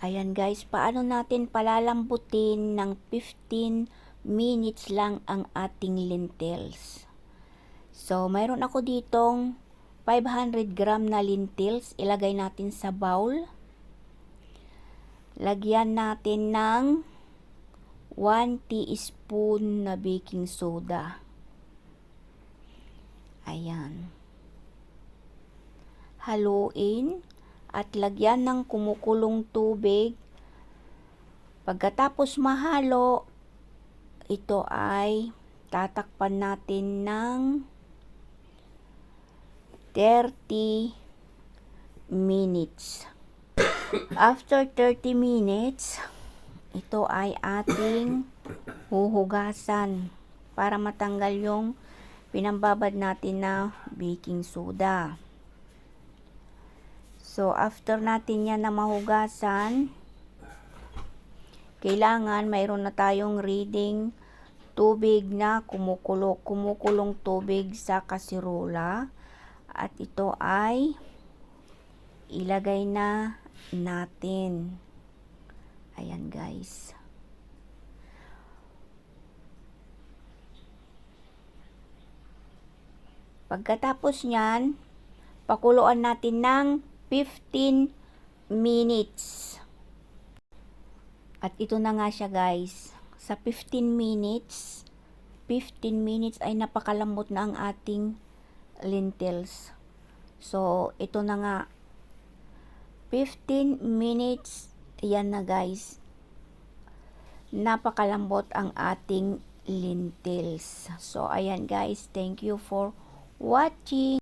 Ayan guys, paano natin palalambutin ng 15 minutes lang ang ating lentils. So, mayroon ako ditong 500 gram na lentils. Ilagay natin sa bowl. Lagyan natin ng 1 teaspoon na baking soda. Ayan. Haluin. At lagyan ng kumukulong tubig. Pagkatapos mahalo, ito ay tatakpan natin ng 30 minutes. After 30 minutes, ito ay ating huhugasan para matanggal yung pinambabad natin na baking soda. So, after natin yan na mahugasan, kailangan mayroon na tayong reading tubig na kumukulong tubig sa kasirola. At ito ay ilagay na natin. Ayan guys. Pagkatapos nyan, pakuluan natin ng 15 minutes. At ito na nga siya guys. Sa 15 minutes ay napakalambot na ang ating lentils. So, ito na nga. 15 minutes. Yan na guys. Napakalambot ang ating lentils. So, ayan guys. Thank you for watching.